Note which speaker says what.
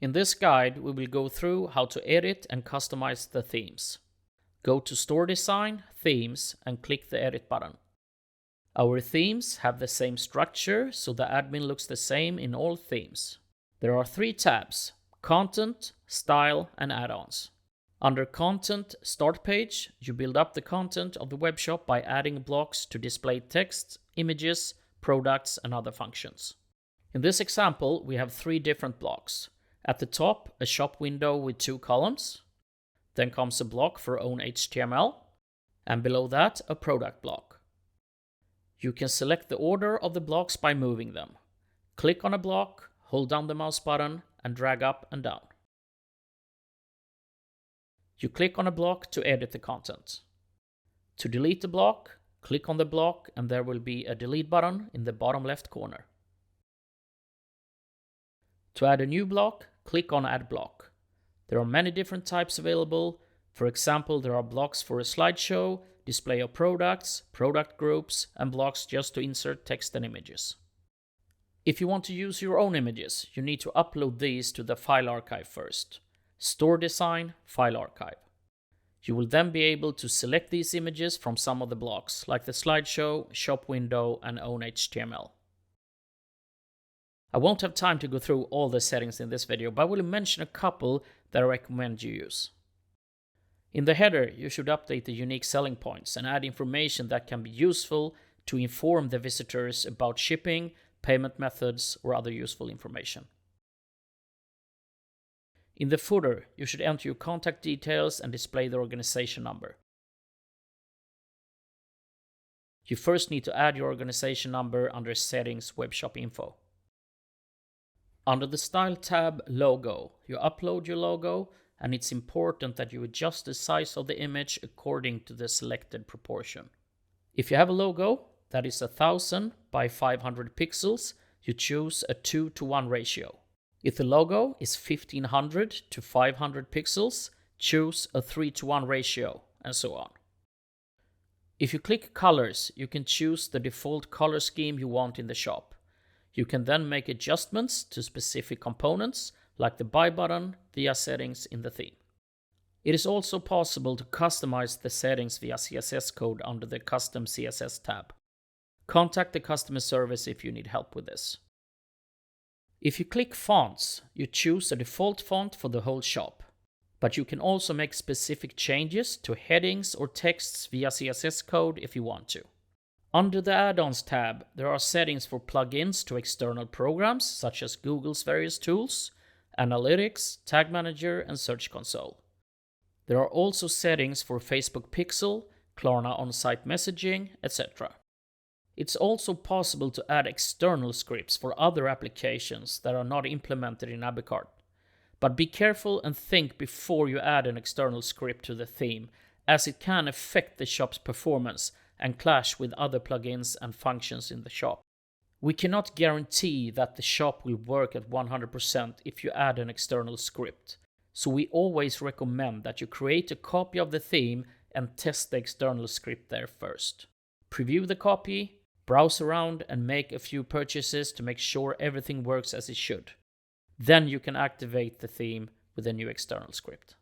Speaker 1: In this guide, we will go through how to edit and customize the themes. Go to Store Design, Themes, and click the Edit button. Our themes have the same structure, so the admin looks the same in all themes. There are 3 tabs: Content, Style, and Add-ons. Under Content Start Page, you build up the content of the webshop by adding blocks to display text, images, products, and other functions. In this example, we have 3 different blocks. At the top, a shop window with 2 columns. Then comes a block for own HTML. And below that, a product block. You can select the order of the blocks by moving them. Click on a block, hold down the mouse button, and drag up and down. You click on a block to edit the content. To delete the block, click on the block and there will be a delete button in the bottom left corner. To add a new block, click on Add Block. There are many different types available. For example, there are blocks for a slideshow, display of products, product groups, and blocks just to insert text and images. If you want to use your own images, you need to upload these to the file archive first. Store Design, File Archive. You will then be able to select these images from some of the blocks, like the slideshow, shop window, and own HTML. I won't have time to go through all the settings in this video, but I will mention a couple that I recommend you use. In the header, you should update the unique selling points and add information that can be useful to inform the visitors about shipping, payment methods, or other useful information. In the footer, you should enter your contact details and display the organization number. You first need to add your organization number under Settings Webshop Info. Under the Style tab, Logo, you upload your logo, and it's important that you adjust the size of the image according to the selected proportion. If you have a logo that is 1000 by 500 pixels, you choose a 2:1 ratio. If the logo is 1500 to 500 pixels, choose a 3:1 ratio, and so on. If you click Colors, you can choose the default color scheme you want in the shop. You can then make adjustments to specific components, like the Buy button, via settings in the theme. It is also possible to customize the settings via CSS code under the Custom CSS tab. Contact the customer service if you need help with this. If you click Fonts, you choose a default font for the whole shop, but you can also make specific changes to headings or texts via CSS code if you want to. Under the Add-ons tab, there are settings for plugins to external programs such as Google's various tools, Analytics, Tag Manager, and Search Console. There are also settings for Facebook Pixel, Klarna on-site messaging, etc. It's also possible to add external scripts for other applications that are not implemented in Abicart. But be careful and think before you add an external script to the theme, as it can affect the shop's performance and clash with other plugins and functions in the shop. We cannot guarantee that the shop will work at 100% if you add an external script, so we always recommend that you create a copy of the theme and test the external script there first. Preview the copy, browse around, and make a few purchases to make sure everything works as it should. Then you can activate the theme with a new external script.